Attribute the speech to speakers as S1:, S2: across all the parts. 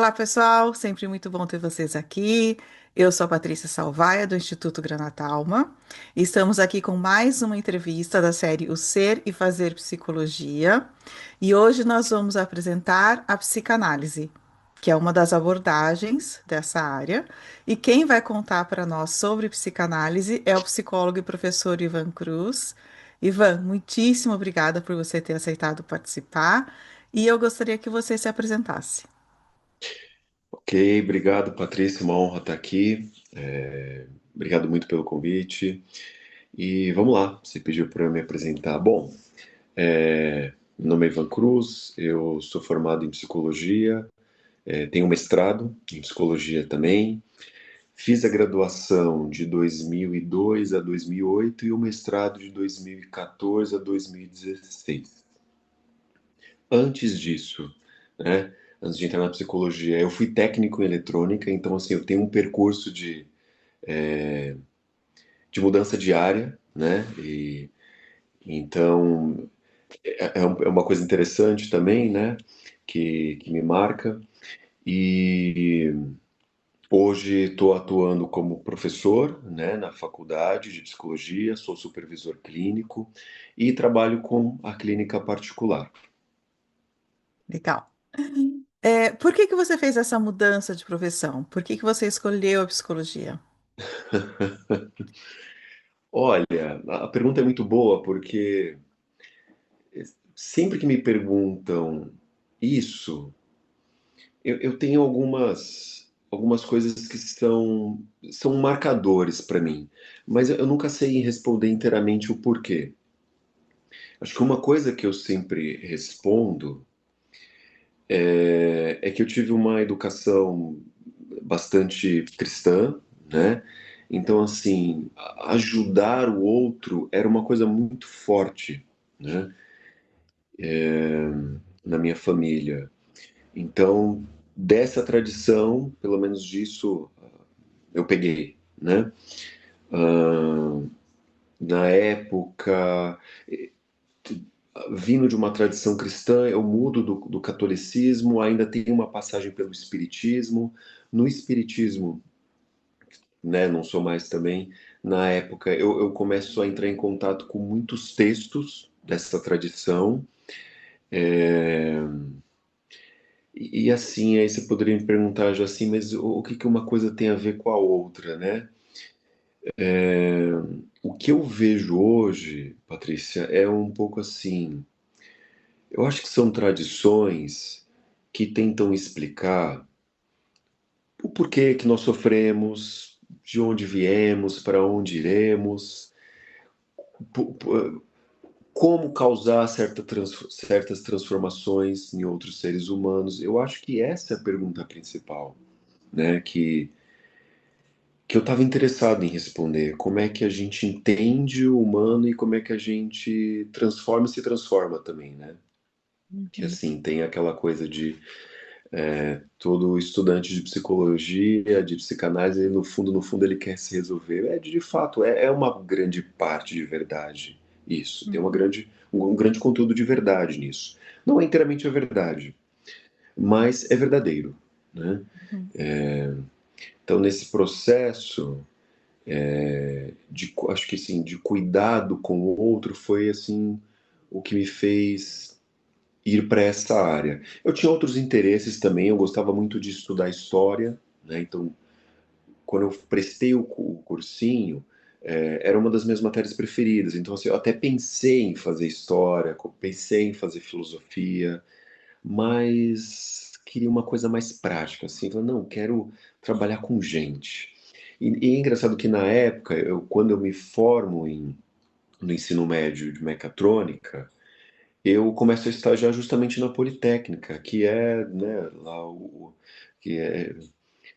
S1: Olá, pessoal. Sempre muito bom ter vocês aqui. Eu sou a Patrícia Salvaia, do Instituto Granata Alma. E estamos aqui com mais uma entrevista da série O Ser e Fazer Psicologia. E hoje nós vamos apresentar a psicanálise, que é uma das abordagens dessa área. E quem vai contar para nós sobre psicanálise é o psicólogo e professor Ivan Cruz. Ivan, muitíssimo obrigada por você ter aceitado participar. E eu gostaria que você se apresentasse.
S2: Ok, obrigado, Patrícia. Uma honra estar aqui. Obrigado muito pelo convite. E vamos lá, você pediu para eu me apresentar. Bom, meu nome é Ivan Cruz, eu sou formado em psicologia, tenho um mestrado em psicologia também. Fiz a graduação de 2002 a 2008 e o mestrado de 2014 a 2016. Antes disso, né, antes de entrar na psicologia, eu fui técnico em eletrônica, então assim, eu tenho um percurso de mudança diária, né? E então é uma coisa interessante também, né? Que me marca. E hoje estou atuando como professor, né? Na faculdade de psicologia, sou supervisor clínico e trabalho com a clínica particular.
S1: Legal. Por que que você fez essa mudança de profissão? Por que que você escolheu a psicologia?
S2: Olha, a pergunta é muito boa porque sempre que me perguntam isso, eu tenho algumas coisas que são marcadores para mim, mas eu nunca sei responder inteiramente o porquê. Acho que uma coisa que eu sempre respondo é que eu tive uma educação bastante cristã, né? Então, assim, ajudar o outro era uma coisa muito forte, né? Na minha família. Então, dessa tradição, pelo menos disso, eu peguei, né? Ah, na época, vindo de uma tradição cristã, eu mudo do catolicismo, ainda tenho uma passagem pelo espiritismo. No espiritismo, né, não sou mais também, na época eu começo a entrar em contato com muitos textos dessa tradição. É, e assim, aí você poderia me perguntar já assim, mas o que que uma coisa tem a ver com a outra, né? O que eu vejo hoje, Patrícia, é um pouco assim. Eu acho que são tradições que tentam explicar o porquê que nós sofremos, de onde viemos, para onde iremos, como causar certas transformações em outros seres humanos. Eu acho que essa é a pergunta principal, né? Que eu estava interessado em responder. Como é que a gente entende o humano e como é que a gente transforma e se transforma também, né? Que
S1: Uhum.
S2: assim, tem aquela coisa de todo estudante de psicologia, de psicanálise, no fundo, no fundo, ele quer se resolver. De fato, é uma grande parte de verdade isso. Tem
S1: Uhum.
S2: um grande conteúdo de verdade nisso. Não é inteiramente a verdade, mas é verdadeiro, né?
S1: Uhum.
S2: Então, nesse processo, acho que assim, de cuidado com o outro foi assim o que me fez ir para essa área. Eu tinha outros interesses também, eu gostava muito de estudar história, né? Então, quando eu prestei o cursinho, era uma das minhas matérias preferidas. Então, assim, eu até pensei em fazer história, pensei em fazer filosofia, mas queria uma coisa mais prática, assim. Falei, não, quero trabalhar com gente. E é engraçado que na época, quando eu me formo no ensino médio de mecatrônica, eu começo a estagiar justamente na Politécnica, que é, né, que é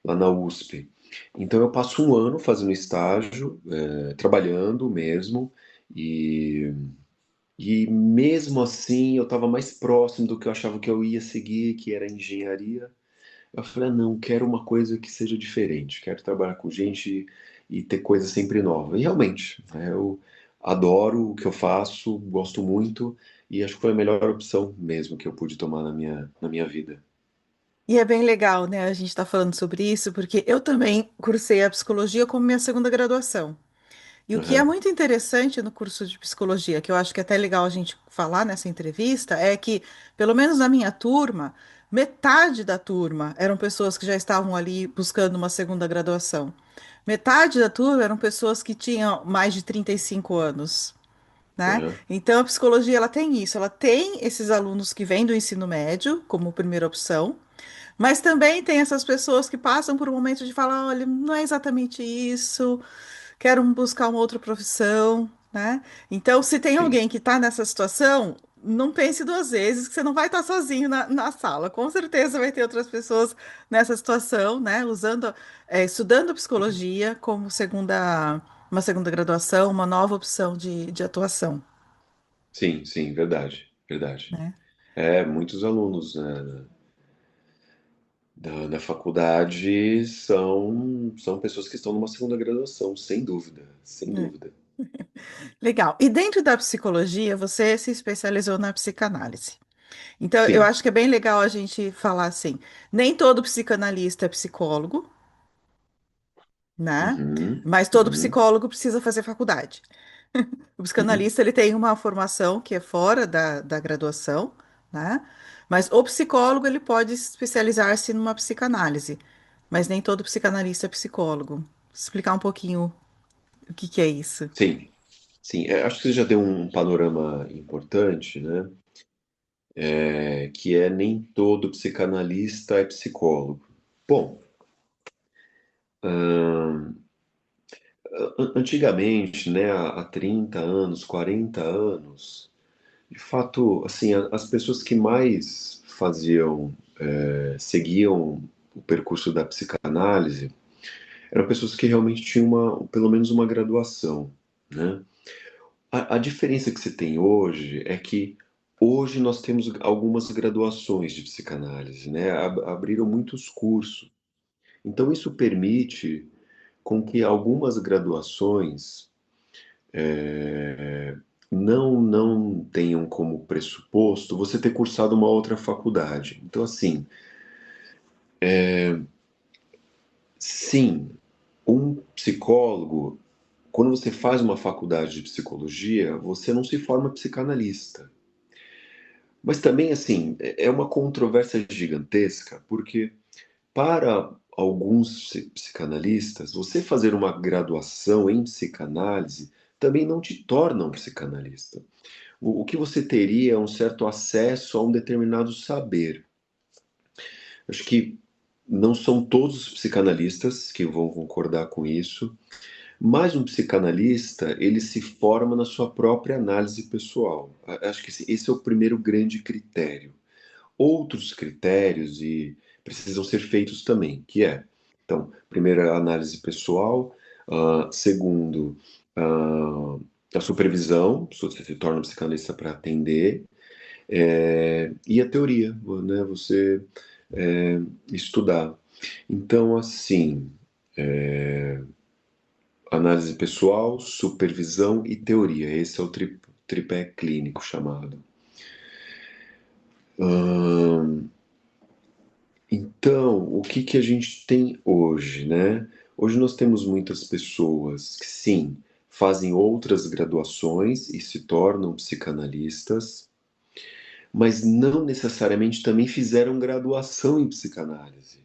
S2: lá na USP. Então eu passo um ano fazendo estágio, trabalhando mesmo, e, e mesmo assim eu estava mais próximo do que eu achava que eu ia seguir, que era engenharia. Eu falei, ah, não, quero uma coisa que seja diferente, quero trabalhar com gente e ter coisa sempre nova. E realmente, né, eu adoro o que eu faço, gosto muito, e acho que foi a melhor opção mesmo que eu pude tomar na minha vida.
S1: E é bem legal, né, a gente estar falando sobre isso, porque eu também cursei a psicologia como minha segunda graduação. E o que é
S2: Aham,
S1: muito interessante no curso de psicologia, que eu acho que é até legal a gente falar nessa entrevista, é que, pelo menos na minha turma, metade da turma eram pessoas que já estavam ali buscando uma segunda graduação. Metade da turma eram pessoas que tinham mais de 35 anos, né?
S2: aham,
S1: Então, a psicologia, ela tem isso, ela tem esses alunos que vêm do ensino médio como primeira opção, mas também tem essas pessoas que passam por um momento de falar, olha, não é exatamente isso, quero buscar uma outra profissão, né? Então, se tem
S2: sim.
S1: alguém que está nessa situação, não pense duas vezes que você não vai estar sozinho na sala. Com certeza vai ter outras pessoas nessa situação, né? Estudando psicologia como uma segunda graduação, uma nova opção de atuação,
S2: Sim, sim, verdade, verdade.
S1: né?
S2: Muitos alunos, né, da faculdade são pessoas que estão numa segunda graduação, sem dúvida, sem
S1: É.
S2: dúvida.
S1: Legal. E dentro da psicologia, você se especializou na psicanálise. Então, eu
S2: Sim.
S1: acho que é bem legal a gente falar assim: nem todo psicanalista é psicólogo, né?
S2: Uhum,
S1: Mas todo
S2: uhum,
S1: psicólogo precisa fazer faculdade. O
S2: uhum.
S1: psicanalista, ele tem uma formação que é fora da graduação, né? Mas o psicólogo, ele pode especializar-se numa psicanálise. Mas nem todo psicanalista é psicólogo. Explicar um pouquinho o que que é isso.
S2: Sim, sim. Acho que você já deu um panorama importante, né? Que é nem todo psicanalista é psicólogo. Bom, antigamente, né, há 30 anos, 40 anos, de fato, assim, as pessoas que mais seguiam o percurso da psicanálise eram pessoas que realmente tinham pelo menos uma graduação, né? A diferença que se tem hoje é que hoje nós temos algumas graduações de psicanálise, né? Abriram muitos cursos. Então isso permite com que algumas graduações não tenham como pressuposto você ter cursado uma outra faculdade. Então, assim, sim, um psicólogo, quando você faz uma faculdade de psicologia, você não se forma psicanalista. Mas também, assim, é uma controvérsia gigantesca, porque para alguns psicanalistas, você fazer uma graduação em psicanálise também não te torna um psicanalista. O que você teria é um certo acesso a um determinado saber. Acho que não são todos os psicanalistas que vão concordar com isso, mas um psicanalista, ele se forma na sua própria análise pessoal. Acho que esse é o primeiro grande critério. Outros critérios e precisam ser feitos também, que é, então, primeiro a análise pessoal, segundo, a supervisão, você se torna um psicanalista para atender, e a teoria, né, você é, estudar. Então, assim, análise pessoal, supervisão e teoria, esse é o tripé clínico chamado. Hum, Então, o que que a gente tem hoje, né? Hoje nós temos muitas pessoas que, sim, fazem outras graduações e se tornam psicanalistas, mas não necessariamente também fizeram graduação em psicanálise.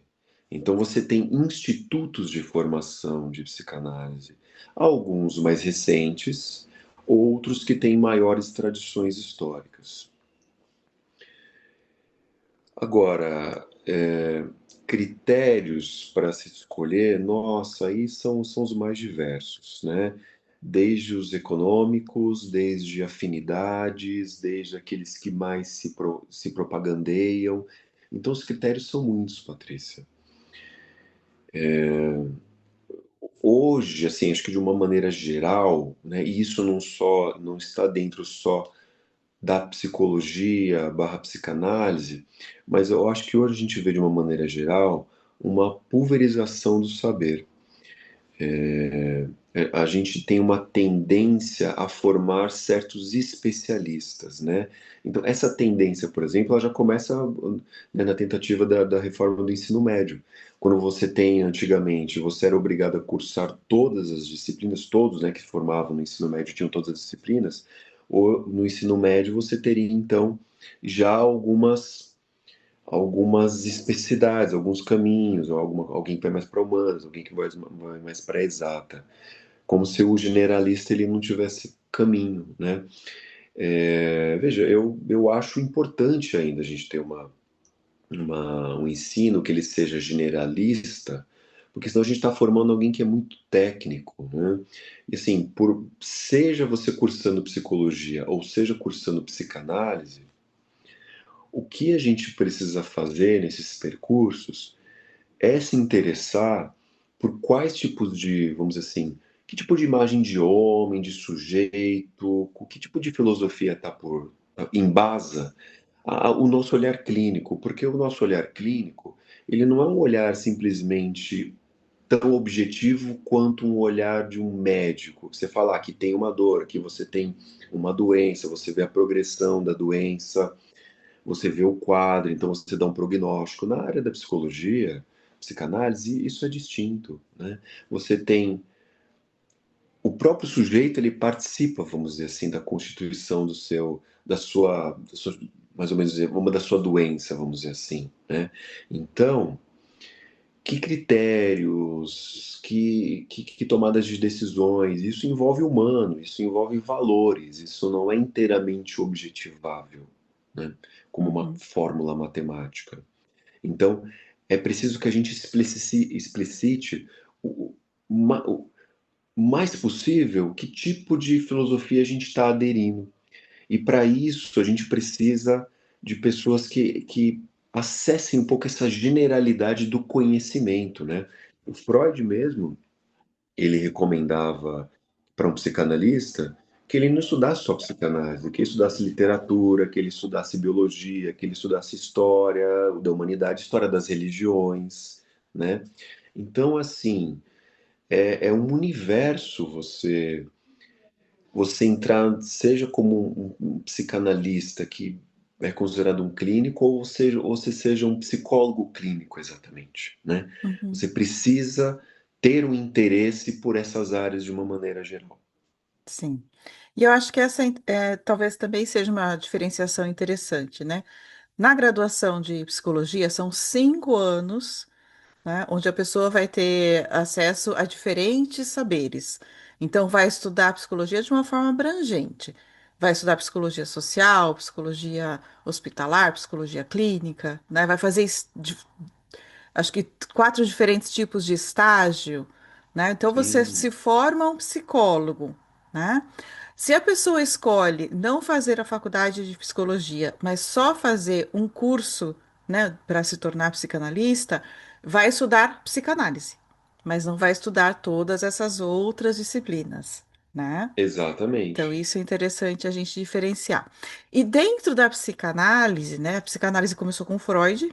S2: Então, você tem institutos de formação de psicanálise, alguns mais recentes, outros que têm maiores tradições históricas. Agora, critérios para se escolher, nossa, aí são os mais diversos, né? Desde os econômicos, desde afinidades, desde aqueles que mais se propagandeiam. Então, os critérios são muitos, Patrícia. Hoje, assim, acho que de uma maneira geral, né, e isso não está dentro só da psicologia barra psicanálise, mas eu acho que hoje a gente vê de uma maneira geral uma pulverização do saber. a gente tem uma tendência a formar certos especialistas, né? Então, essa tendência, por exemplo, ela já começa, né, na tentativa da reforma do ensino médio. Quando você tem, antigamente, você era obrigado a cursar todas as disciplinas, todos, né, que formavam no ensino médio tinham todas as disciplinas, ou no ensino médio você teria, então, já algumas especificidades, alguns caminhos, ou alguém que vai mais para humanas, alguém que vai mais para exata, como se o generalista ele não tivesse caminho, né? Veja, eu acho importante ainda a gente ter um ensino que ele seja generalista, porque senão a gente está formando alguém que é muito técnico, né? E assim, seja você cursando psicologia ou seja cursando psicanálise, o que a gente precisa fazer nesses percursos é se interessar por quais tipos de, vamos dizer assim, que tipo de imagem de homem, de sujeito, com que tipo de filosofia está embasa o nosso olhar clínico, porque o nosso olhar clínico, ele não é um olhar simplesmente tão objetivo quanto um olhar de um médico. Você fala que tem uma dor, que você tem uma doença, você vê a progressão da doença, você vê o quadro, então você dá um prognóstico. Na área da psicologia, psicanálise, isso é distinto, né? Você tem o próprio sujeito, ele participa, vamos dizer assim, da constituição da sua, mais ou menos, da sua doença, vamos dizer assim, né? Então, que critérios, que tomadas de decisões, isso envolve humano, isso envolve valores, isso não é inteiramente objetivável, né? Como uma
S1: Uhum,
S2: fórmula matemática. Então, é preciso que a gente explicite o, o mais possível que tipo de filosofia a gente está aderindo. E para isso, a gente precisa de pessoas que acessem um pouco essa generalidade do conhecimento, né? O Freud mesmo, ele recomendava para um psicanalista que ele não estudasse só psicanálise, que ele estudasse literatura, que ele estudasse biologia, que ele estudasse história da humanidade, história das religiões, né? Então, assim, é um universo você entrar, seja como um psicanalista que é considerado um clínico, ou você seja um psicólogo clínico, exatamente, né?
S1: uhum.
S2: Você precisa ter um interesse por essas áreas de uma maneira geral.
S1: Sim. E eu acho que essa talvez também seja uma diferenciação interessante, né? Na graduação de psicologia, são 5 anos, né, onde a pessoa vai ter acesso a diferentes saberes. Então, vai estudar psicologia de uma forma abrangente. Vai estudar psicologia social, psicologia hospitalar, psicologia clínica, né? Vai fazer acho que 4 diferentes tipos de estágio, né? Então você
S2: Sim,
S1: se forma um psicólogo, né? Se a pessoa escolhe não fazer a faculdade de psicologia, mas só fazer um curso, né, para se tornar psicanalista, vai estudar psicanálise, mas não vai estudar todas essas outras disciplinas, né? Então,
S2: exatamente.
S1: isso é interessante a gente diferenciar. E dentro da psicanálise, né? A psicanálise começou com Freud,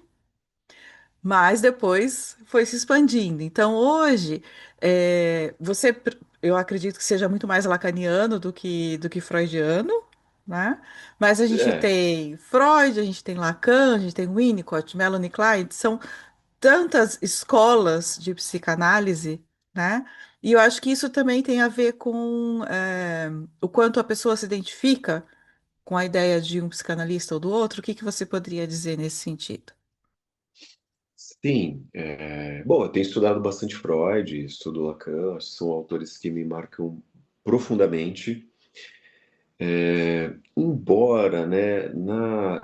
S1: mas depois foi se expandindo. Então, hoje, eu acredito que seja muito mais lacaniano do que freudiano, né? Mas a gente
S2: É,
S1: tem Freud, a gente tem Lacan, a gente tem Winnicott, Melanie Klein, são tantas escolas de psicanálise, né? E eu acho que isso também tem a ver com o quanto a pessoa se identifica com a ideia de um psicanalista ou do outro. O que que você poderia dizer nesse sentido?
S2: sim. Bom, eu tenho estudado bastante Freud, estudo Lacan, acho que são autores que me marcam profundamente. Embora, né,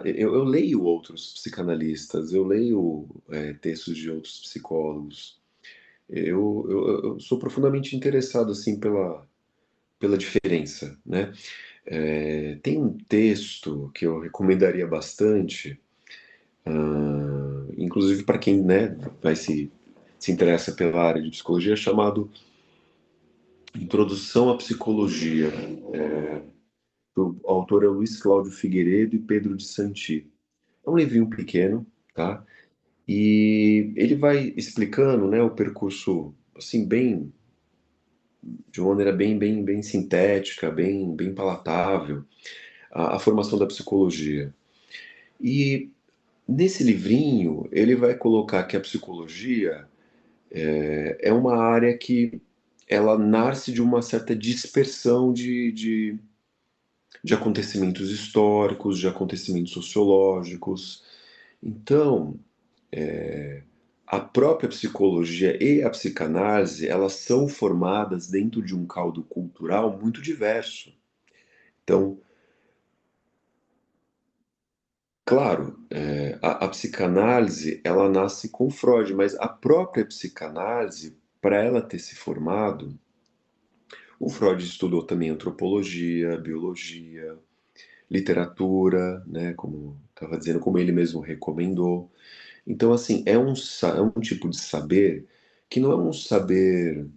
S2: eu leio outros psicanalistas, eu leio textos de outros psicólogos, eu sou profundamente interessado assim pela diferença, né? Tem um texto que eu recomendaria bastante, inclusive para quem, né, se interessa pela área de psicologia, chamado Introdução à Psicologia. O autor é Luiz Cláudio Figueiredo e Pedro de Santi. É um livrinho pequeno, tá? E ele vai explicando, né, o percurso, assim, bem, de uma maneira bem sintética, bem palatável, a formação da psicologia. E nesse livrinho, ele vai colocar que a psicologia é uma área que ela nasce de uma certa dispersão de acontecimentos históricos, de acontecimentos sociológicos. Então, a própria psicologia e a psicanálise, elas são formadas dentro de um caldo cultural muito diverso. Então, claro, a psicanálise, ela nasce com Freud, mas a própria psicanálise, para ela ter se formado, o Freud estudou também antropologia, biologia, literatura, né, como estava dizendo, como ele mesmo recomendou. Então, assim, é um tipo de saber que não é um saber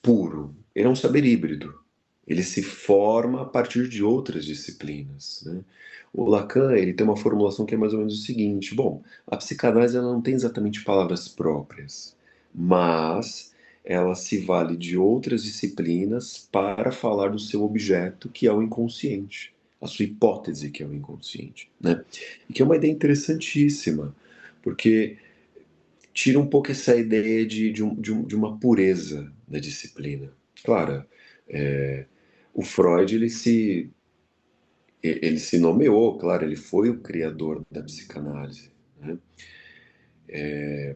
S2: puro, ele é um saber híbrido. Ele se forma a partir de outras disciplinas, né? O Lacan, ele tem uma formulação que é mais ou menos o seguinte: bom, a psicanálise ela não tem exatamente palavras próprias, mas ela se vale de outras disciplinas para falar do seu objeto, que é o inconsciente, a sua hipótese, que é o inconsciente, né? E que é uma ideia interessantíssima, porque tira um pouco essa ideia de uma pureza da disciplina. Claro, é, o Freud ele se nomeou, claro, ele foi o criador da psicanálise, né?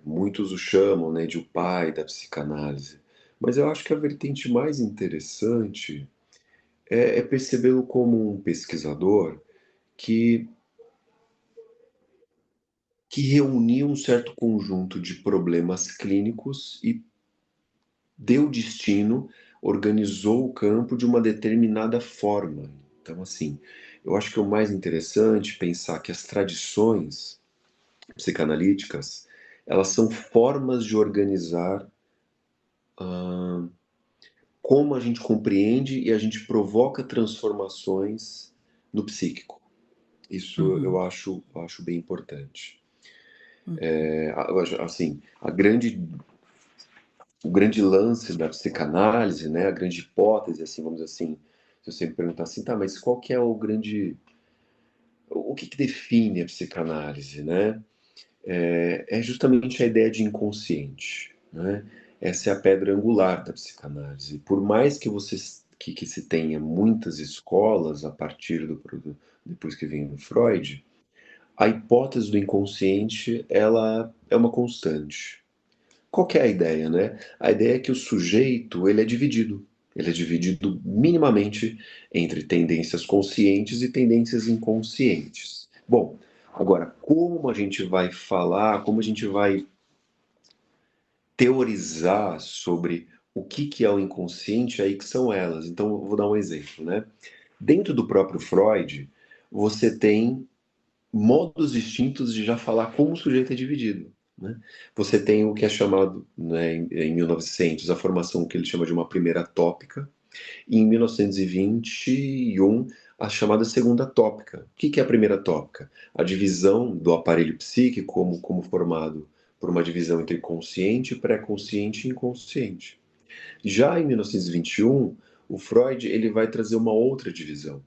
S2: Muitos o chamam, né, de o pai da psicanálise. Mas eu acho que a vertente mais interessante é percebê-lo como um pesquisador que, que reuniu um certo conjunto de problemas clínicos e deu destino, organizou o campo de uma determinada forma. Então, assim, eu acho que é o mais interessante pensar que as tradições psicanalíticas, elas são formas de organizar como a gente compreende e a gente provoca transformações no psíquico. Isso
S1: Uhum,
S2: eu acho bem importante.
S1: uhum,
S2: Assim, o grande lance da psicanálise, né, a grande hipótese, assim, vamos dizer assim, se você me perguntar assim, tá, mas qual que é o grande, o que define a psicanálise, né? É justamente a ideia de inconsciente, né? Essa é a pedra angular da psicanálise. Por mais que que se tenha muitas escolas a partir depois que vem o Freud, a hipótese do inconsciente ela é uma constante. Qual que é a ideia, né? A ideia é que o sujeito ele é dividido. Ele é dividido minimamente entre tendências conscientes e tendências inconscientes. Bom, agora, como a gente vai falar, como a gente vai teorizar sobre o que é o inconsciente, aí que são elas. Então, eu vou dar um exemplo, né? Dentro do próprio Freud, você tem modos distintos de já falar como o sujeito é dividido. Né? Você tem o que é chamado, né, em 1900, a formação que ele chama de uma primeira tópica, e em 1921, a chamada segunda tópica. O que é a primeira tópica? A divisão do aparelho psíquico como formado por uma divisão entre consciente, pré-consciente e inconsciente. Já em 1921, o Freud ele vai trazer uma outra divisão.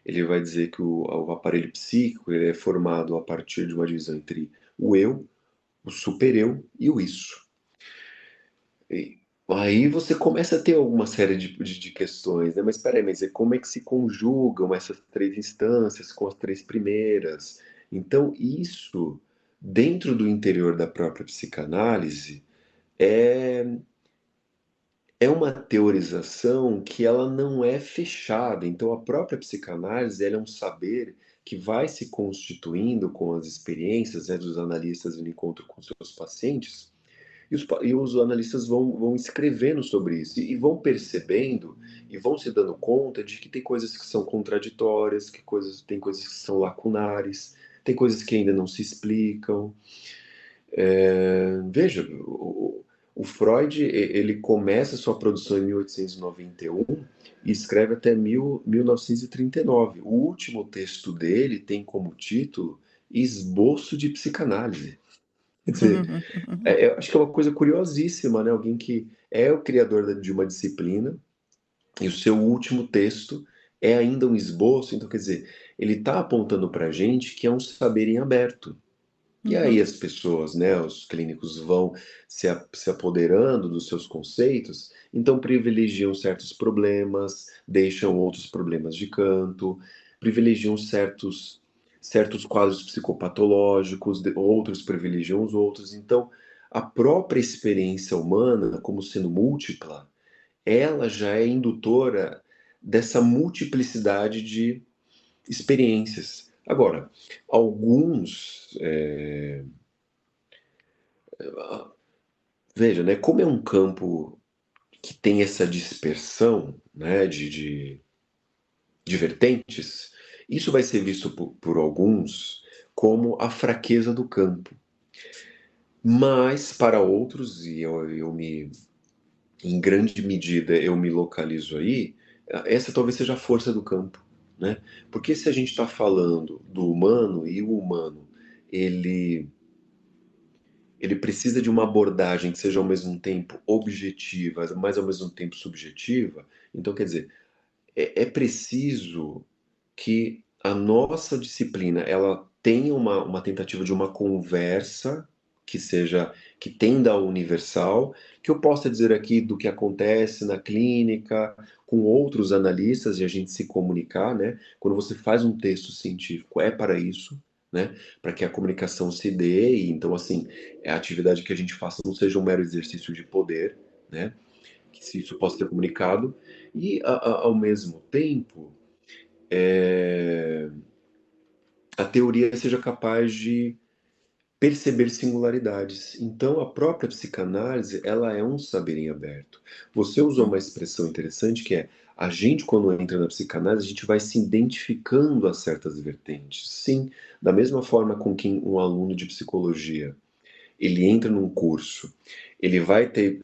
S2: Ele vai dizer que o aparelho psíquico ele é formado a partir de uma divisão entre o eu, o supereu e o isso. E aí você começa a ter alguma série de questões, né? Mas espera aí, mas como é que se conjugam essas três instâncias com as três primeiras? Então, isso, dentro do interior da própria psicanálise, é, é uma teorização que ela não é fechada. Então, a própria psicanálise ela é um saber que vai se constituindo com as experiências, né, dos analistas no encontro com seus pacientes, e os analistas vão escrevendo sobre isso e vão percebendo e vão se dando conta de que tem coisas que são contraditórias, tem coisas que são lacunares, tem coisas que ainda não se explicam. Veja, o Freud ele começa sua produção em 1891 e escreve até 1939. O último texto dele tem como título Esboço de Psicanálise. Quer dizer, eu acho que é uma coisa curiosíssima, né? Alguém que é o criador de uma disciplina e o seu último texto é ainda um esboço, então quer dizer, ele está apontando para a gente que é um saber em aberto. E aí
S1: Uhum.
S2: as pessoas, né, os clínicos vão se apoderando dos seus conceitos, então privilegiam certos problemas, deixam outros problemas de canto, privilegiam certos quadros psicopatológicos, outros privilegiam os outros. Então, a própria experiência humana, como sendo múltipla, ela já é indutora dessa multiplicidade de experiências. Agora, alguns veja, né, como é um campo que tem essa dispersão, né, de vertentes, isso vai ser visto por alguns como a fraqueza do campo. Mas para outros, e em grande medida, eu me localizo aí, essa talvez seja a força do campo, né? Porque se a gente está falando do humano e o humano, ele ele precisa de uma abordagem que seja ao mesmo tempo objetiva, mas ao mesmo tempo subjetiva. Então, quer dizer, é preciso que a nossa disciplina ela tenha uma tentativa de uma conversa que seja que tenda ao universal, que eu possa dizer aqui do que acontece na clínica com outros analistas e a gente se comunicar, né? Quando você faz um texto científico é para isso, né? Para que a comunicação se dê e então assim a atividade que a gente faça não seja um mero exercício de poder, né? Que se isso possa ser comunicado e ao mesmo tempo é, a teoria seja capaz de perceber singularidades. Então, a própria psicanálise, ela é um saber em aberto. Você usou uma
S1: Uhum.
S2: expressão interessante que é a gente, quando entra na psicanálise, a gente vai se identificando a certas vertentes. Sim, da mesma forma com que um aluno de psicologia, ele entra num curso, ele vai ter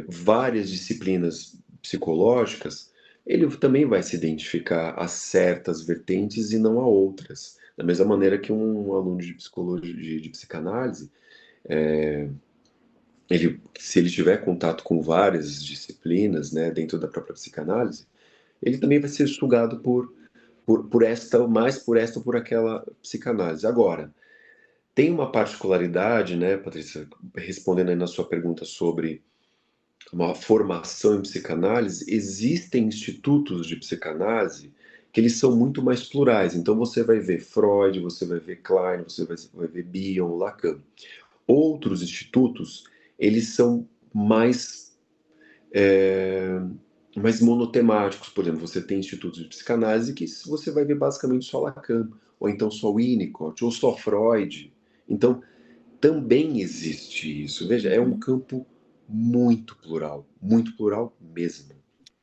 S2: várias disciplinas psicológicas, ele também vai se identificar a certas vertentes e não a outras. Da mesma maneira que um aluno de psicologia, de psicanálise, se ele tiver contato com várias disciplinas, né, dentro da própria psicanálise, ele também vai ser sugado por esta, mais por esta ou por aquela psicanálise. Agora, tem uma particularidade, né, Patrícia, respondendo aí na sua pergunta sobre uma formação em psicanálise, existem institutos de psicanálise que eles são muito mais plurais. Então você vai ver Freud, você vai ver Klein, você vai ver Bion, Lacan. Outros institutos, eles são é, mais monotemáticos. Por exemplo, você tem institutos de psicanálise que você vai ver basicamente só Lacan, ou então só Winnicott, ou só Freud. Então, também existe isso. Veja, é um
S1: Uhum.
S2: campo muito plural mesmo.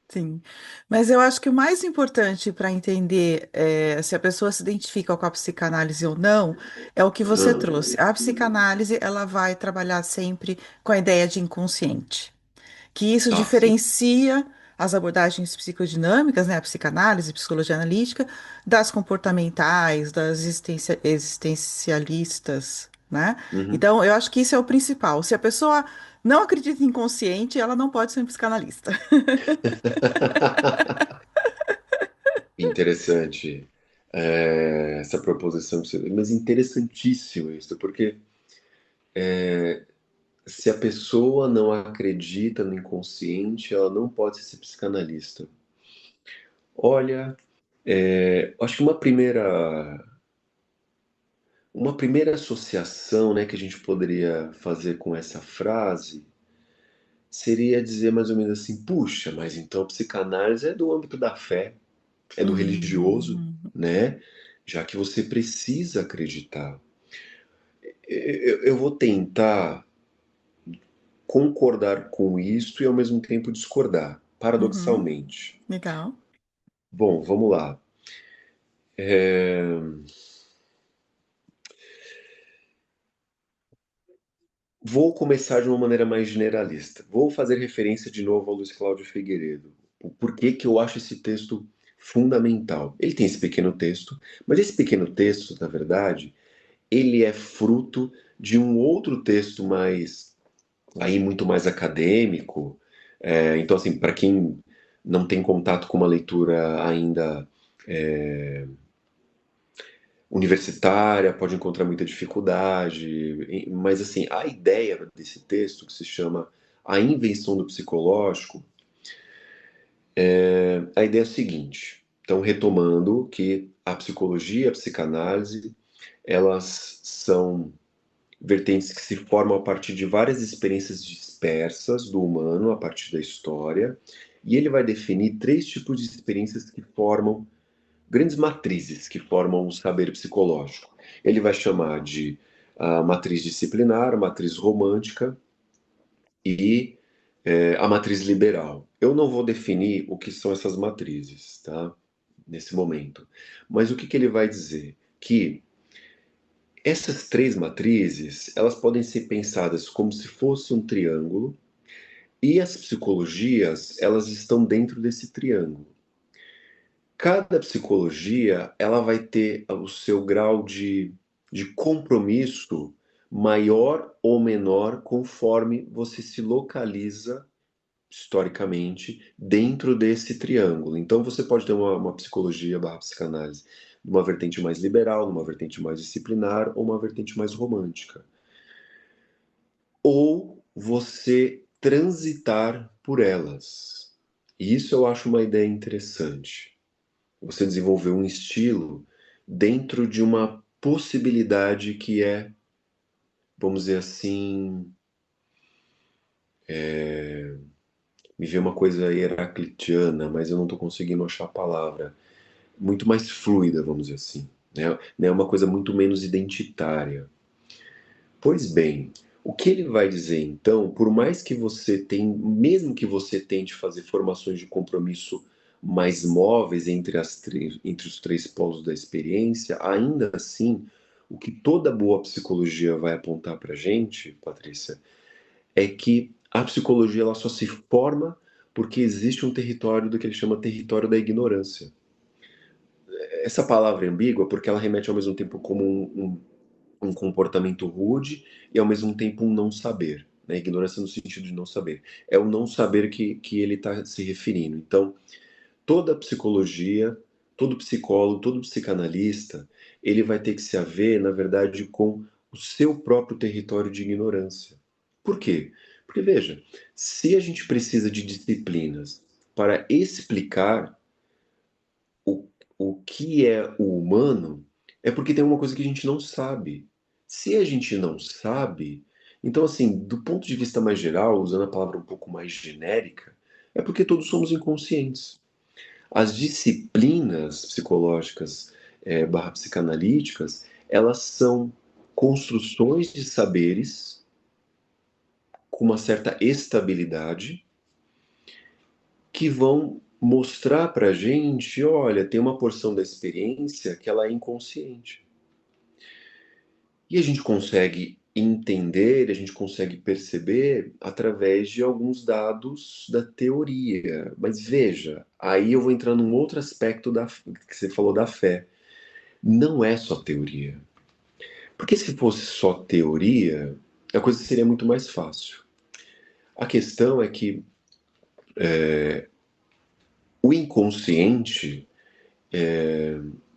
S1: Sim, mas eu acho que o mais importante para entender se a pessoa se identifica com a psicanálise ou não é o que você
S2: Ah,
S1: trouxe. A psicanálise ela vai trabalhar sempre com a ideia de inconsciente, que isso
S2: sim.
S1: diferencia as abordagens psicodinâmicas, né, a psicanálise, psicologia analítica, das comportamentais, das existencialistas, né?
S2: Uhum.
S1: Então, eu acho que isso é o principal. Se a pessoa não acredita em inconsciente, ela não pode ser um psicanalista.
S2: Interessante essa proposição, mas interessantíssimo isso, porque se a pessoa não acredita no inconsciente, ela não pode ser psicanalista. Olha, acho que uma primeira associação, né, que a gente poderia fazer com essa frase seria dizer mais ou menos assim: puxa, mas então a psicanálise é do âmbito da fé, é do religioso,
S1: Uhum,
S2: né? Já que você precisa acreditar. Eu vou tentar concordar com isso e ao mesmo tempo discordar,
S1: uhum,
S2: paradoxalmente.
S1: legal.
S2: Bom, vamos lá. É, Vou começar de uma maneira mais generalista. Vou fazer referência de novo ao Luiz Cláudio Figueiredo. O porquê que eu acho esse texto fundamental. Ele tem esse pequeno texto, mas esse pequeno texto, na verdade, ele é fruto de um outro texto mais, aí muito mais acadêmico, Então, assim, para quem não tem contato com uma leitura ainda universitária, pode encontrar muita dificuldade, mas assim, a ideia desse texto, que se chama A Invenção do Psicológico, a ideia é a seguinte, então retomando que a psicologia e a psicanálise, elas são vertentes que se formam a partir de várias experiências dispersas do humano, a partir da história, e ele vai definir três tipos de experiências que formam grandes matrizes que formam o saber psicológico. Ele vai chamar de a matriz disciplinar, a matriz romântica e a matriz liberal. Eu não vou definir o que são essas matrizes, tá? Nesse momento. Mas o que ele vai dizer? Que essas três matrizes, elas podem ser pensadas como se fosse um triângulo e as psicologias, elas estão dentro desse triângulo. Cada psicologia, ela vai ter o seu grau de compromisso maior ou menor conforme você se localiza historicamente dentro desse triângulo. Então você pode ter uma psicologia barra psicanálise numa vertente mais liberal, numa vertente mais disciplinar ou uma vertente mais romântica. Ou você transitar por elas. E isso eu acho uma ideia interessante. Você desenvolver um estilo dentro de uma possibilidade que é, vamos dizer assim, me vê uma coisa heraclitiana, mas eu não estou conseguindo achar a palavra, muito mais fluida, vamos dizer assim, né? É uma coisa muito menos identitária. Pois bem, o que ele vai dizer então, por mais que você tenha, mesmo que você tente fazer formações de compromisso mais móveis entre os três polos da experiência, ainda assim, o que toda boa psicologia vai apontar para gente, Patrícia, é que a psicologia ela só se forma porque existe um território do que ele chama território da ignorância. Essa palavra é ambígua porque ela remete ao mesmo tempo como um comportamento rude e ao mesmo tempo um não saber. Né? Ignorância no sentido de não saber. É o não saber que ele está se referindo. Então, toda psicologia, todo psicólogo, todo psicanalista, ele vai ter que se haver, na verdade, com o seu próprio território de ignorância. Por quê? Porque, veja, se a gente precisa de disciplinas para explicar o, o que é o humano, é porque tem uma coisa que a gente não sabe. Se a gente não sabe, então, assim, do ponto de vista mais geral, usando a palavra um pouco mais genérica, é porque todos somos inconscientes. As disciplinas psicológicas, barra psicanalíticas, elas são construções de saberes com uma certa estabilidade que vão mostrar para gente, olha, tem uma porção da experiência que ela é inconsciente. E a gente consegue entender, a gente consegue perceber através de alguns dados da teoria. Mas veja, aí eu vou entrar num outro aspecto que você falou da fé. Não é só teoria. Porque se fosse só teoria, a coisa seria muito mais fácil. A questão é que o inconsciente,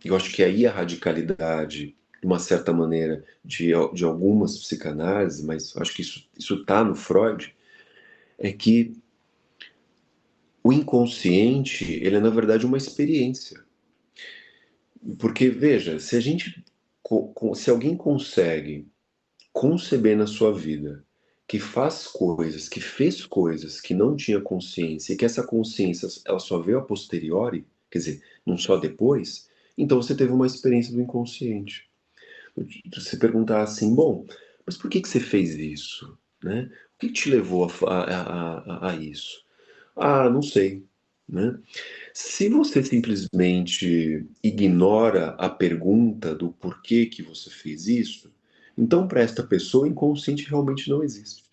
S2: eu acho que aí a radicalidade, de uma certa maneira, de algumas psicanálises, mas acho que isso está no Freud, é que o inconsciente, ele é na verdade uma experiência. Porque, veja, se a gente, se alguém consegue conceber na sua vida que faz coisas, que fez coisas que não tinha consciência e que essa consciência ela só veio a posteriori, quer dizer, não só depois, então você teve uma experiência do inconsciente. Você perguntar assim, bom, mas por que você fez isso? Né? O que te levou a isso? Ah, não sei. Né? Se você simplesmente ignora a pergunta do porquê que você fez isso, então para esta pessoa, inconsciente realmente não existe.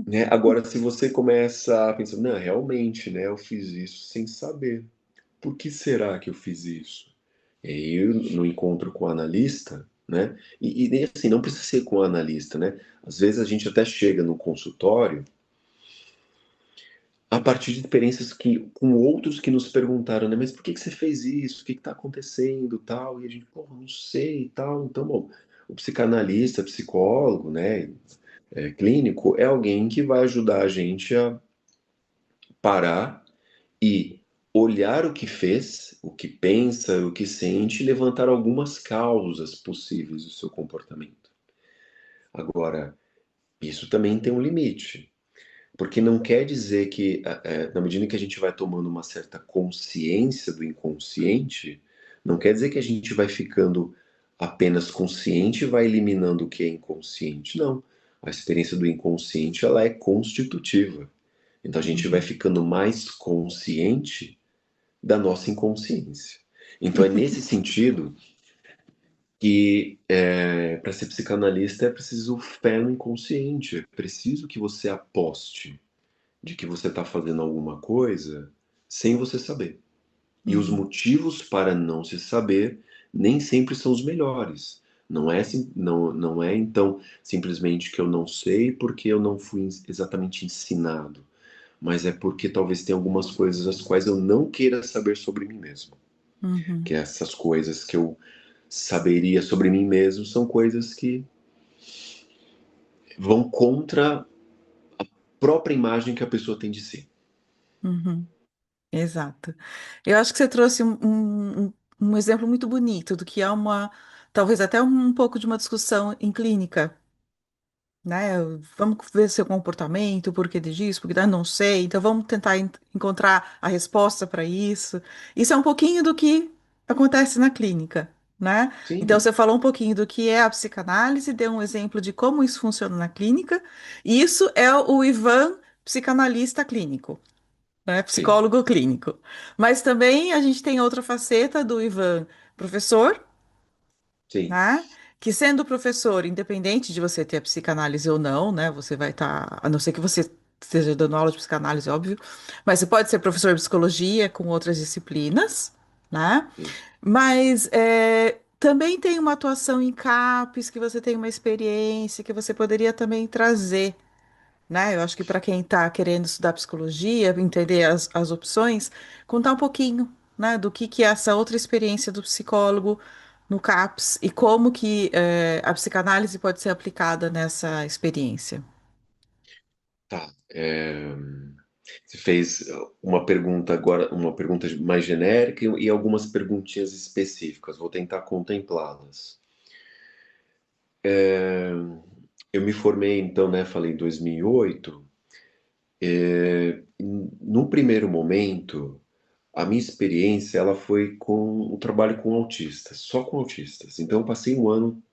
S2: Né? Agora, se você começa a pensar, não, realmente, né, eu fiz isso sem saber. Por que será que eu fiz isso? E aí, eu, no encontro com o analista, né? E assim, não precisa ser com o analista, né? Às vezes a gente até chega no consultório a partir de experiências com outros que nos perguntaram, né? Mas por que que você fez isso? O que que tá acontecendo, tal? E a gente, pô, não sei, e tal. Então, bom, o psicanalista, psicólogo, né, clínico, é alguém que vai ajudar a gente a parar e olhar o que fez, o que pensa, o que sente, e levantar algumas causas possíveis do seu comportamento. Agora, isso também tem um limite. Porque não quer dizer que, na medida que a gente vai tomando uma certa consciência do inconsciente, não quer dizer que a gente vai ficando apenas consciente e vai eliminando o que é inconsciente. Não. A experiência do inconsciente, ela é constitutiva. Então a gente vai
S1: Uhum.
S2: ficando mais consciente da nossa inconsciência. Então é nesse sentido que para ser psicanalista é preciso fé no inconsciente, é preciso que você aposte de que você está fazendo alguma coisa sem você saber. E os
S1: Uhum.
S2: motivos para não se saber nem sempre são os melhores. Não é então simplesmente que eu não sei porque eu não fui exatamente ensinado, mas é porque talvez tenha algumas coisas as quais eu não queira saber sobre mim mesmo.
S1: Uhum.
S2: Que essas coisas que eu saberia sobre mim mesmo são coisas que vão contra a própria imagem que a pessoa tem de si.
S1: Uhum. Exato. Eu acho que você trouxe um exemplo muito bonito do que é uma, talvez até um pouco de uma discussão em clínica, né? Vamos ver seu comportamento, por que disso, porque não sei, então vamos tentar encontrar a resposta para isso. Isso é um pouquinho do que acontece na clínica, né? Então
S2: Sim,
S1: você falou um pouquinho do que é a psicanálise, deu um exemplo de como isso funciona na clínica, e isso é o Ivan, psicanalista clínico, né?
S2: sim,
S1: Psicólogo clínico. Mas também a gente tem outra faceta do Ivan, professor,
S2: sim,
S1: né? Que sendo professor, independente de você ter a psicanálise ou não, né? Você vai estar, a não ser que você esteja dando aula de psicanálise, óbvio, mas você pode ser professor de psicologia com outras disciplinas, né?
S2: sim.
S1: Mas também tem uma atuação em CAPES, que você tem uma experiência que você poderia também trazer, né? Eu acho que para quem está querendo estudar psicologia, entender as opções, contar um pouquinho, né, do que é essa outra experiência do psicólogo no CAPS e como que a psicanálise pode ser aplicada nessa experiência.
S2: Tá. Você fez uma pergunta agora, uma pergunta mais genérica e algumas perguntinhas específicas. Vou tentar contemplá-las. Eu me formei, então, né, falei em 2008. No primeiro momento, a minha experiência ela foi com o trabalho com autistas, só com autistas. Então, eu passei um ano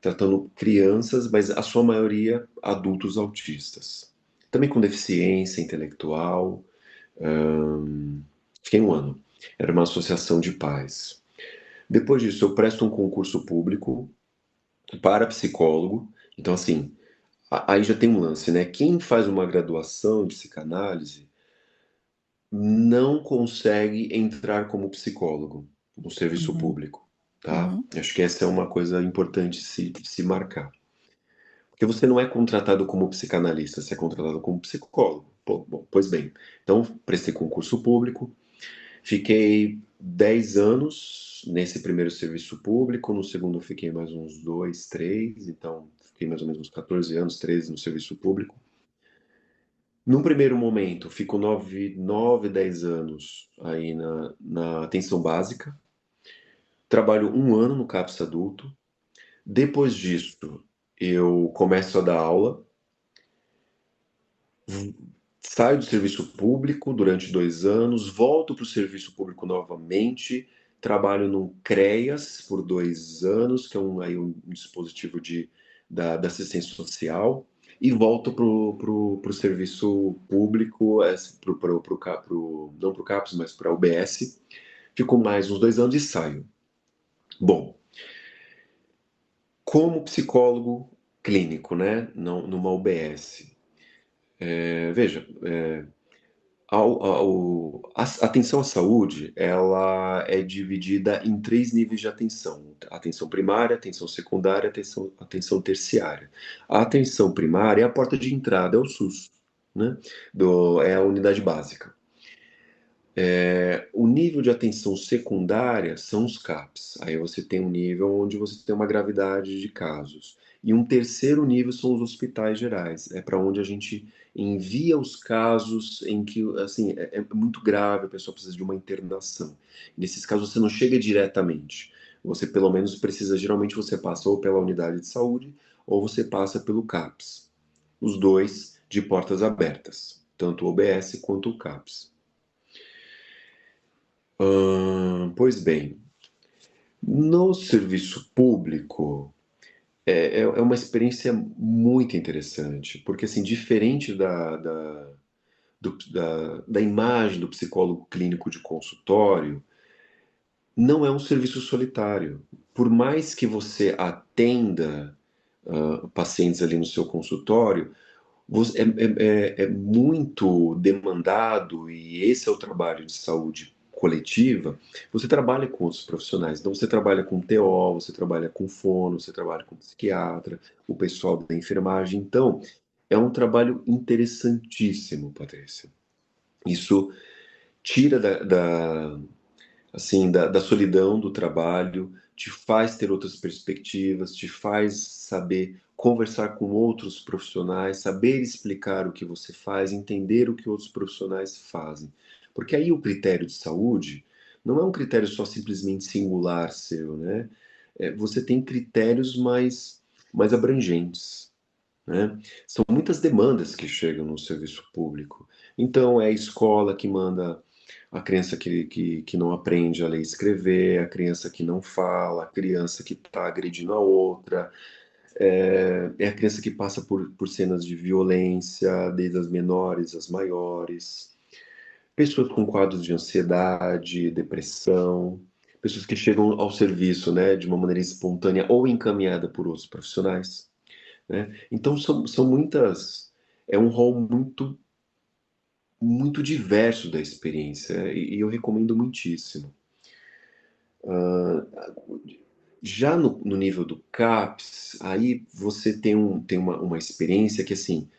S2: tratando crianças, mas a sua maioria adultos autistas. Também com deficiência intelectual. Fiquei um ano. Era uma associação de pais. Depois disso, eu presto um concurso público para psicólogo. Então, assim, aí já tem um lance, né? Quem faz uma graduação em psicanálise não consegue entrar como psicólogo no serviço
S1: Uhum,
S2: público, tá?
S1: uhum,
S2: Acho que essa é uma coisa importante se marcar. Porque você não é contratado como psicanalista, você é contratado como psicólogo. Pô, bom, pois bem, então prestei concurso público, fiquei 10 anos nesse primeiro serviço público, no segundo fiquei mais uns 2, 3, então fiquei mais ou menos uns 14 anos, 13 no serviço público. Num primeiro momento, fico 10 anos aí na atenção básica, trabalho um ano no CAPS adulto, depois disso eu começo a dar aula, saio do serviço público durante 2 anos, volto para o serviço público novamente, trabalho no CREAS por 2 anos, que é um dispositivo da assistência social, e volto para o serviço público, não para o CAPS, mas para a UBS. Fico mais uns 2 anos e saio. Bom, como psicólogo clínico, né, numa UBS, veja, a atenção à saúde, ela é dividida em 3 níveis de atenção: atenção primária, atenção secundária, atenção terciária. A atenção primária é a porta de entrada, é o SUS, né? É a unidade básica. O nível de atenção secundária são os CAPs. Aí você tem um nível onde você tem uma gravidade de casos. E um terceiro nível são os hospitais gerais. É para onde a gente envia os casos em que, assim, é muito grave, a pessoa precisa de uma internação. Nesses casos você não chega diretamente. Você pelo menos precisa, geralmente você passa ou pela unidade de saúde ou você passa pelo CAPS. Os dois de portas abertas, tanto o OBS quanto o CAPS. Pois bem, no serviço público é uma experiência muito interessante, porque assim, diferente da imagem do psicólogo clínico de consultório, não é um serviço solitário. Por mais que você atenda pacientes ali no seu consultório, é muito demandado, e esse é o trabalho de saúde coletiva. Você trabalha com outros profissionais, então você trabalha com TO, você trabalha com fono, você trabalha com psiquiatra, o pessoal da enfermagem. Então, é um trabalho interessantíssimo, Patrícia. Isso tira assim, da solidão do trabalho, te faz ter outras perspectivas, te faz saber conversar com outros profissionais, saber explicar o que você faz, entender o que outros profissionais fazem. Porque aí o critério de saúde não é um critério só simplesmente singular seu, né? Você tem critérios mais abrangentes, né? São muitas demandas que chegam no serviço público. Então, é a escola que manda a criança que não aprende a ler e escrever, a criança que não fala, a criança que está agredindo a outra, é a criança que passa por cenas de violência, desde as menores às maiores, pessoas com quadros de ansiedade, depressão, pessoas que chegam ao serviço, né, de uma maneira espontânea ou encaminhada por outros profissionais, né? Então são muitas, é um rol muito diverso da experiência e eu recomendo muitíssimo. Já no nível do CAPS, aí você tem uma experiência que, assim,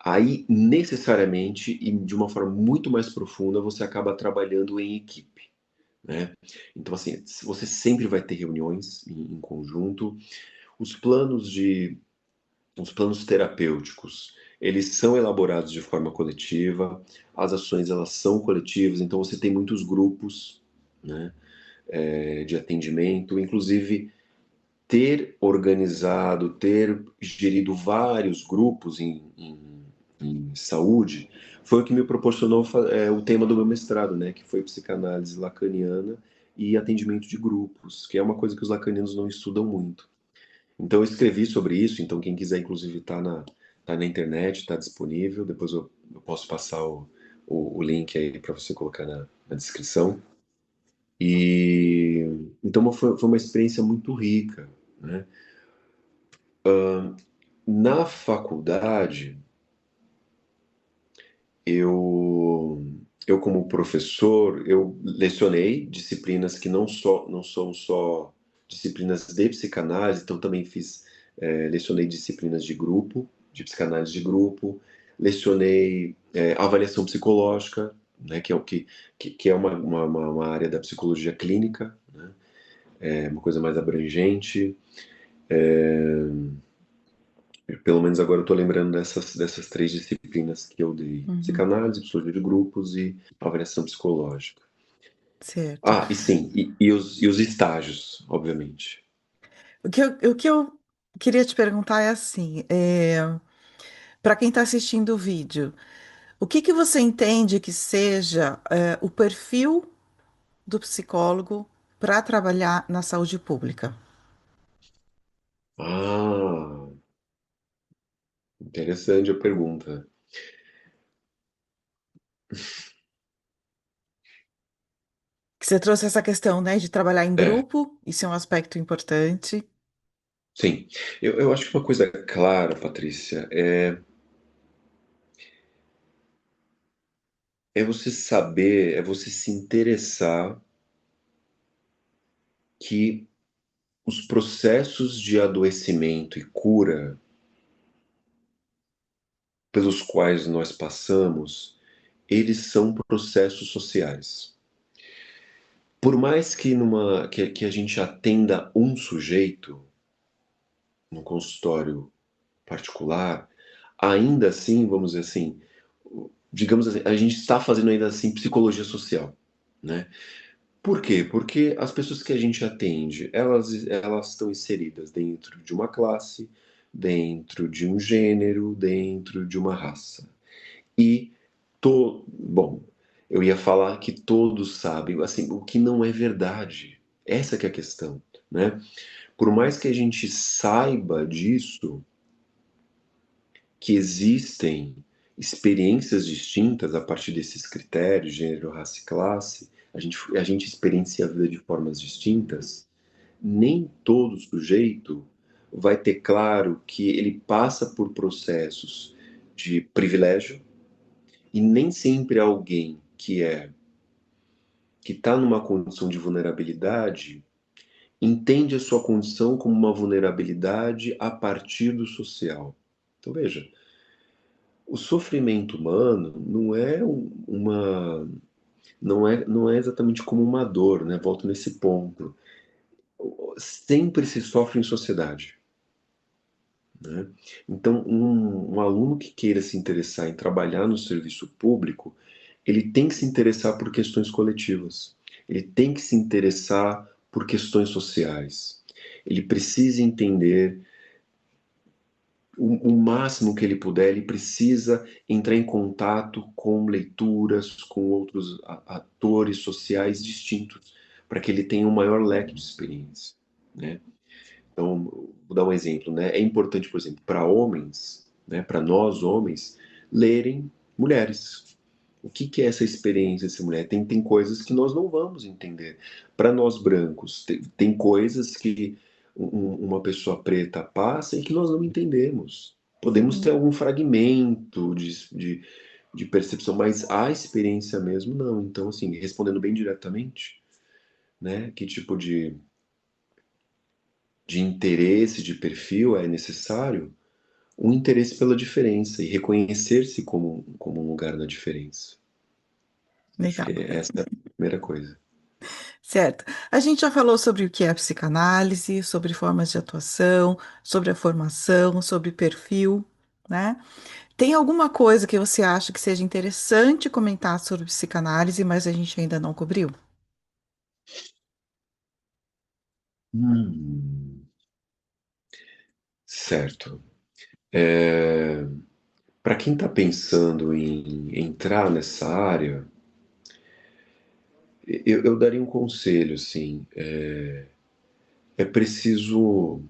S2: aí necessariamente e de uma forma muito mais profunda você acaba trabalhando em equipe, né? Então, assim, você sempre vai ter reuniões em conjunto. Os planos os planos terapêuticos, eles são elaborados de forma coletiva, as ações elas são coletivas, então você tem muitos grupos, né, de atendimento, inclusive ter gerido vários grupos em saúde, foi o que me proporcionou o tema do meu mestrado, né, que foi psicanálise lacaniana e atendimento de grupos, que é uma coisa que os lacanianos não estudam muito. Então eu escrevi sobre isso, então quem quiser inclusive tá na internet, está disponível, depois eu posso passar o link aí para você colocar na descrição. E então foi uma experiência muito rica, né? Na faculdade, eu, eu como professor, eu lecionei disciplinas que não são só disciplinas de psicanálise, então também lecionei disciplinas de grupo, de psicanálise de grupo, lecionei avaliação psicológica, né, que é que é uma área da psicologia clínica, né, é uma coisa mais abrangente. Pelo menos agora eu estou lembrando dessas três disciplinas que eu dei:
S1: Uhum,
S2: psicanálise, psicologia de grupos e avaliação psicológica.
S1: certo.
S2: Ah, e sim, e os estágios, obviamente.
S1: O que eu queria te perguntar é assim, para quem está assistindo o vídeo, o que que você entende que seja, o perfil do psicólogo para trabalhar na saúde pública?
S2: Ah, interessante a pergunta.
S1: Que você trouxe essa questão, né, de trabalhar em
S2: É,
S1: grupo, isso é um aspecto importante.
S2: sim. Eu acho que uma coisa clara, Patrícia, é você saber, é você se interessar que os processos de adoecimento e cura pelos quais nós passamos, eles são processos sociais. Por mais que, que a gente atenda um sujeito no consultório particular, ainda assim, vamos dizer assim, digamos assim, a gente está fazendo ainda assim psicologia social, né? Por quê? Porque as pessoas que a gente atende, elas estão inseridas dentro de uma classe, dentro de um gênero, dentro de uma raça. E bom, eu ia falar que todos sabem, assim, o que não é verdade. Essa que é a questão, né? Por mais que a gente saiba disso, que existem experiências distintas a partir desses critérios, gênero, raça e classe, a gente experiencia a vida de formas distintas, nem todo sujeito vai ter claro que ele passa por processos de privilégio e nem sempre alguém que está numa condição de vulnerabilidade entende a sua condição como uma vulnerabilidade a partir do social. Então veja, o sofrimento humano não é exatamente como uma dor, né? Volto nesse ponto. Sempre se sofre em sociedade, né? Então, um aluno que queira se interessar em trabalhar no serviço público, ele tem que se interessar por questões coletivas. Ele tem que se interessar por questões sociais. Ele precisa entender o máximo que ele puder, ele precisa entrar em contato com leituras, com outros atores sociais distintos, para que ele tenha um maior leque de experiência, né? Então, vou dar um exemplo, né? É importante, por exemplo, para homens, né, para nós homens, lerem mulheres. O que que é essa experiência dessa mulher? Tem coisas que nós não vamos entender. Para nós brancos, tem coisas que uma pessoa preta passa e que nós não entendemos. Podemos ter
S1: Hum.
S2: algum fragmento de percepção, mas a experiência mesmo não. Então, assim, respondendo bem diretamente, né? Que tipo de interesse, de perfil é necessário? Um interesse pela diferença e reconhecer-se como um lugar na diferença. Acho que
S1: Legal.
S2: essa é a primeira coisa.
S1: Certo. A gente já falou sobre o que é a psicanálise, sobre formas de atuação, sobre a formação, sobre perfil, né? Tem alguma coisa que você acha que seja interessante comentar sobre psicanálise, mas a gente ainda não cobriu?
S2: Hum, certo. É, para quem está pensando em entrar nessa área, eu daria um conselho, assim, é preciso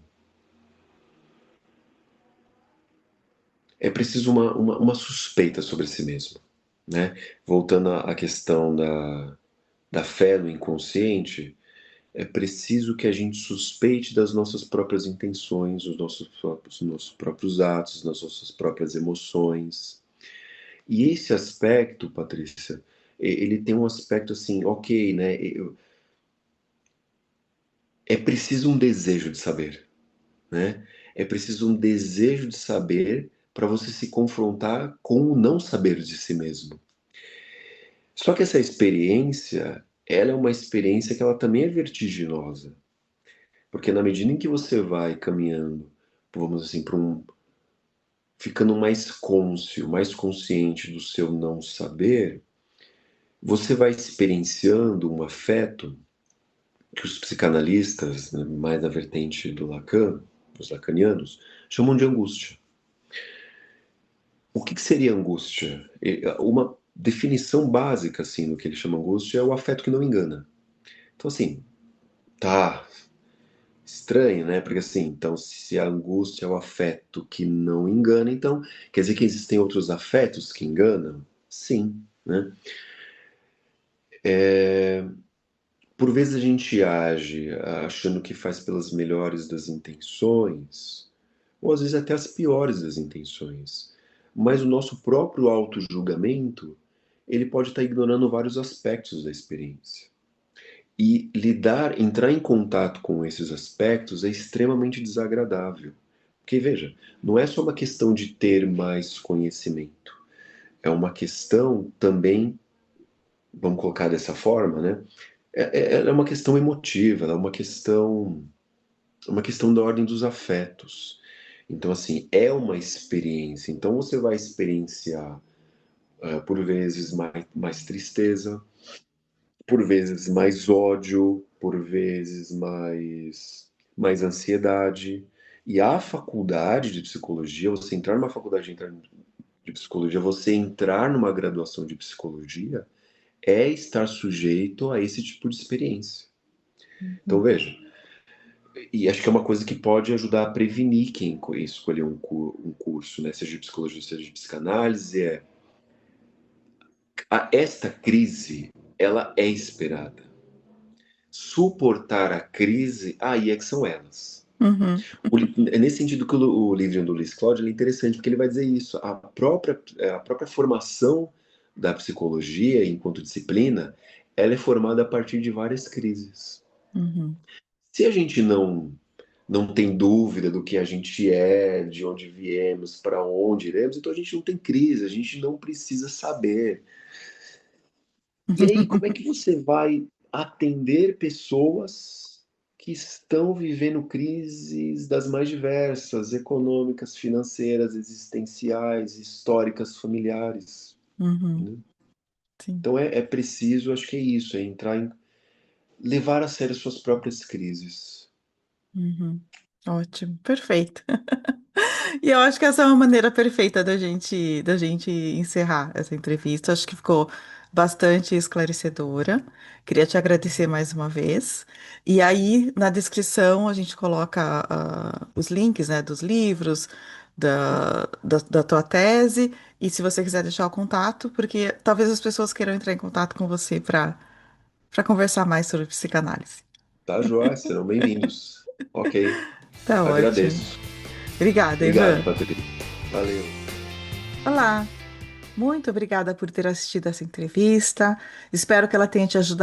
S2: é preciso uma suspeita sobre si mesmo, né? Voltando à questão da fé no inconsciente, é preciso que a gente suspeite das nossas próprias intenções, nossos próprios atos, das nossas próprias emoções. E esse aspecto, Patrícia, ele tem um aspecto assim, ok, né? É preciso um desejo de saber, né? É preciso um desejo de saber para você se confrontar com o não saber de si mesmo. Só que essa experiência, ela é uma experiência que ela também é vertiginosa, porque na medida em que você vai caminhando, vamos assim, para ficando mais cônscio, mais consciente do seu não saber, você vai experienciando um afeto que os psicanalistas, né, mais da vertente do Lacan, os lacanianos, chamam de angústia. O que que seria angústia? Uma definição básica assim do que ele chama angústia é o afeto que não engana. Então assim, tá estranho, né? Porque assim, então se a angústia é o afeto que não engana, então quer dizer que existem outros afetos que enganam? Sim, né? Por vezes a gente age achando que faz pelas melhores das intenções, ou às vezes até as piores das intenções. Mas o nosso próprio auto-julgamento, ele pode estar ignorando vários aspectos da experiência. E entrar em contato com esses aspectos é extremamente desagradável, Porque veja, não é só uma questão de ter mais conhecimento, é uma questão também, vamos colocar dessa forma, né? É uma questão emotiva, ela é uma questão da ordem dos afetos. Então, assim, é uma experiência. Então, você vai experienciar, por vezes, mais tristeza, por vezes, mais ódio, por vezes, mais ansiedade. E a faculdade de psicologia, você entrar numa faculdade de psicologia, você entrar numa graduação de psicologia, é estar sujeito a esse tipo de experiência. Então,
S1: Uhum.
S2: veja, e acho que é uma coisa que pode ajudar a prevenir quem escolher um curso, né, seja de psicologia, seja de psicanálise, esta crise, ela é esperada. Suportar a crise, aí é que são elas.
S1: Uhum.
S2: É nesse sentido que o livro do Luiz Cláudio é interessante, porque ele vai dizer isso. A própria formação da psicologia enquanto disciplina, ela é formada a partir de várias crises.
S1: Uhum.
S2: Se a gente não tem dúvida do que a gente é, de onde viemos, para onde iremos, então a gente não tem crise, a gente não precisa saber. E aí, como é que você vai atender pessoas que estão vivendo crises das mais diversas, econômicas, financeiras, existenciais, históricas, familiares,
S1: Uhum.
S2: né?
S1: Sim.
S2: Então é preciso, acho que é isso, levar a sério suas próprias crises.
S1: Uhum. Ótimo, perfeito. E eu acho que essa é uma maneira perfeita da gente encerrar essa entrevista. Acho que ficou bastante esclarecedora. Queria te agradecer mais uma vez. E aí, na descrição, a gente coloca os links, né, dos livros, da tua tese. E se você quiser deixar o contato, porque talvez as pessoas queiram entrar em contato com você para conversar mais sobre psicanálise.
S2: Tá, joia? Serão bem-vindos. Ok,
S1: Tá ótimo.
S2: agradeço.
S1: Obrigada,
S2: Obrigado,
S1: Ivan.
S2: Patrícia. Valeu.
S1: Olá. Muito obrigada por ter assistido essa entrevista. Espero que ela tenha te ajudado.